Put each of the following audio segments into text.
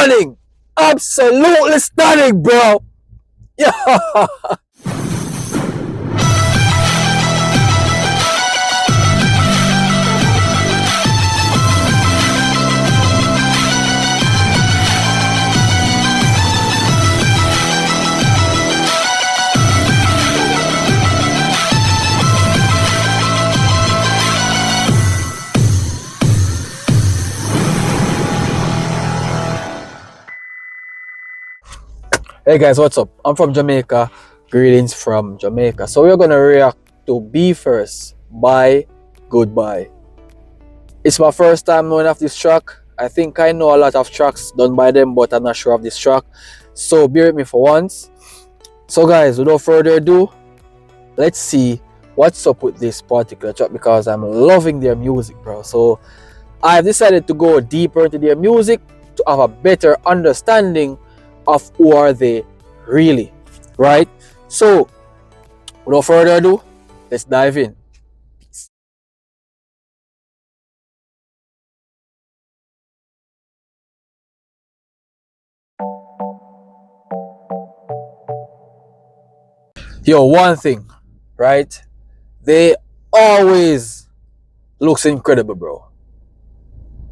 stunning. Absolutely stunning, bro. Yeah. Hey guys, what's up? I'm from Jamaica. Greetings from Jamaica. So we're gonna react to Be First by Goodbye. It's my first time knowing of this track. I think I know a lot of tracks done by them, but I'm not sure of this track. So bear with me for once. So guys, without further ado, let's see what's up with this particular track because I'm loving their music, bro. So I've decided to go deeper into their music to have a better understanding of who are they really, right? So without further ado, let's dive in. Yo, one thing, right? They always looks incredible, bro.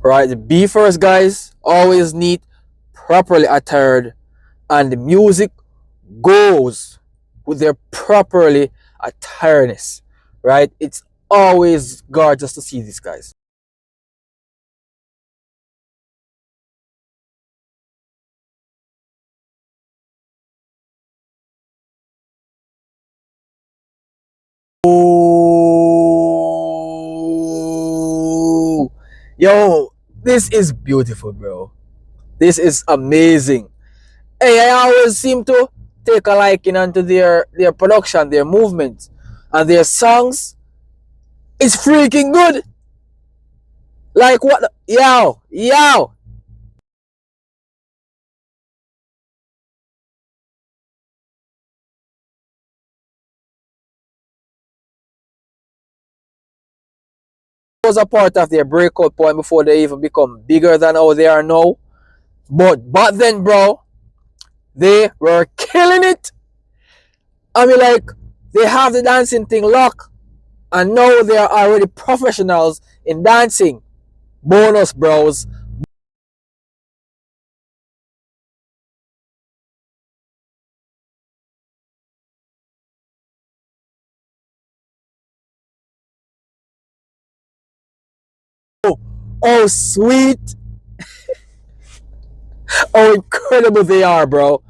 Right? The Be First guys always neat, properly attired, and the music goes with their properly attiredness, right? It's always gorgeous to see these guys. Oh, yo, this is beautiful, bro. This is amazing. Hey, I always seem to take a liking onto their production, their movement, and their songs. It's freaking good. Like what? Yo, yo. Was a part of their breakout point before they even become bigger than how they are now. But then, bro, they were killing it. I mean, like they have the dancing thing locked, and now they are already professionals in dancing. Bonus, bros. Oh, sweet. Oh, incredible they are, bro.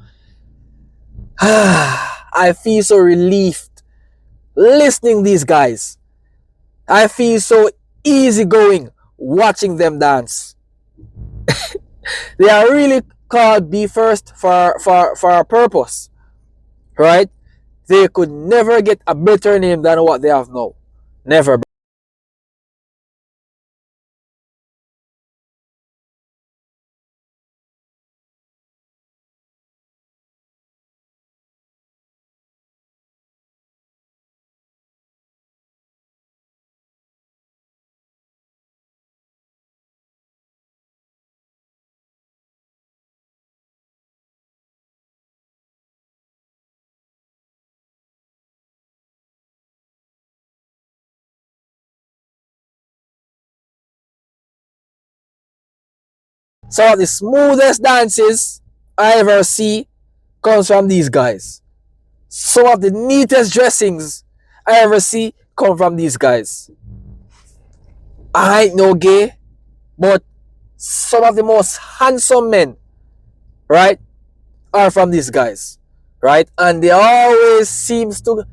I feel so relieved listening these guys. I feel so easygoing watching them dance. They are really called Be First for a purpose, right? They could never get a better name than what they have now. Never. Some of the smoothest dances I ever see comes from these guys. Some of the neatest dressings I ever see come from these guys. I ain't no gay, but some of the most handsome men, right, are from these guys, right? And they always seems to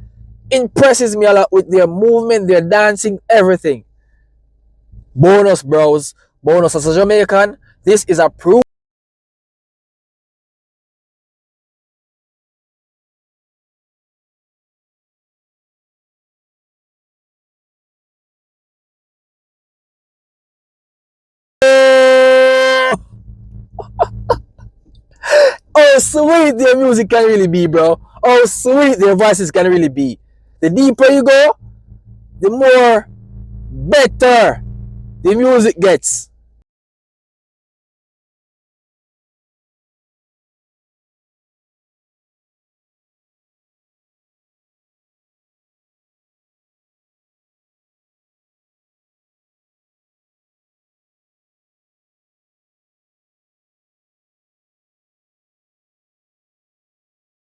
impresses me a lot with their movement, their dancing, everything. Bonus, bros. Bonus as a Jamaican. This is a proof. Oh, sweet their music can really be, bro. Oh, sweet their voices can really be. The deeper you go, the more better the music gets.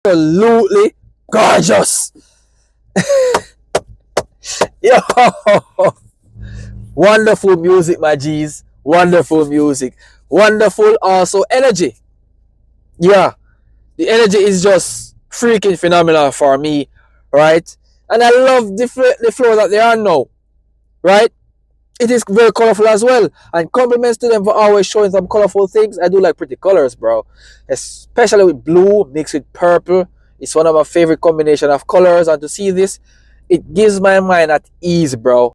Absolutely gorgeous. Yo, wonderful music, my G's. Wonderful music. Wonderful also energy. Yeah, the energy is just freaking phenomenal for me, right? And I love the flow that they are now, right? It is very colorful as well. And compliments to them for always showing some colorful things. I do like pretty colors, bro. Especially with blue mixed with purple. It's one of my favorite combination of colors. And to see this, it gives my mind at ease, bro.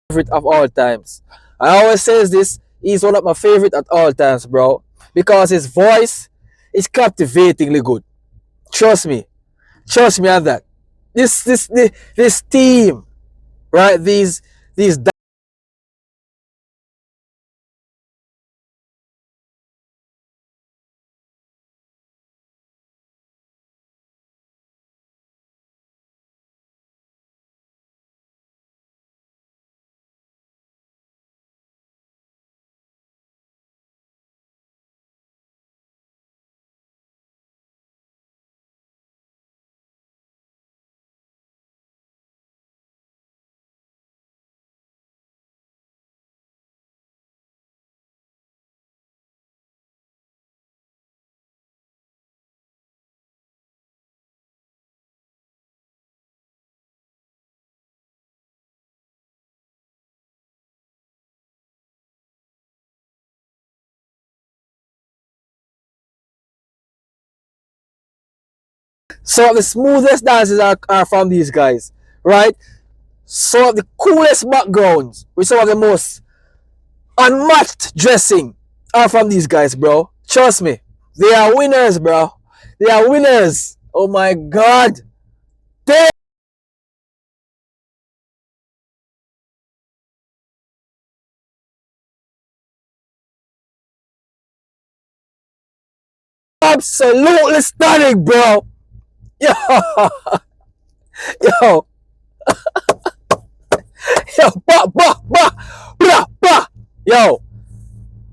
Favorite of all times. I always says this, he's one of my favorite at all times, bro. Because his voice is captivatingly good. Trust me. Trust me on that. This team, right? These some of the smoothest dances are from these guys, right? Some of the coolest backgrounds with some of the most unmatched dressing are from these guys, bro. Trust me. They are winners, bro. They are winners. Oh my god. They are absolutely stunning, bro. Yo, yo, yo, ba. Yo,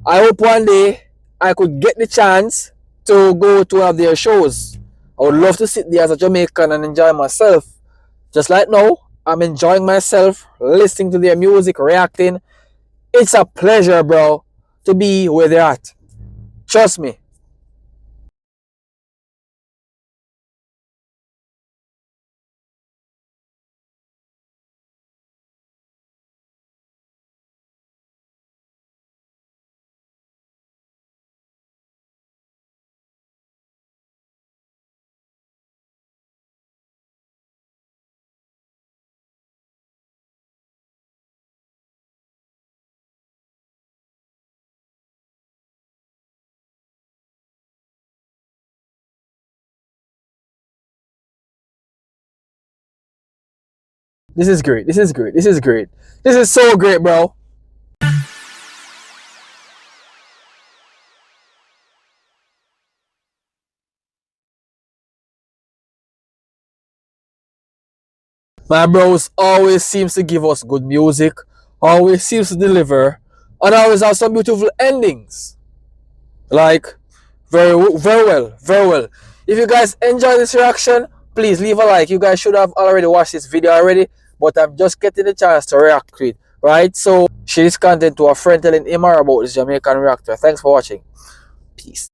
I hope one day I could get the chance to go to one of their shows. I would love to sit there as a Jamaican and enjoy myself. Just like now, I'm enjoying myself, listening to their music, reacting. It's a pleasure, bro, to be where they're at. Trust me. This is great. This is great. This is great. This is so great, bro. My bros always seems to give us good music, always seems to deliver, and always have some beautiful endings. Like, very well, very well. If you guys enjoy this reaction, please leave a like. You guys should have already watched this video already, but I'm just getting the chance to react to it, right? So share this content to a friend telling him or about this Jamaican reactor. Thanks for watching. Peace.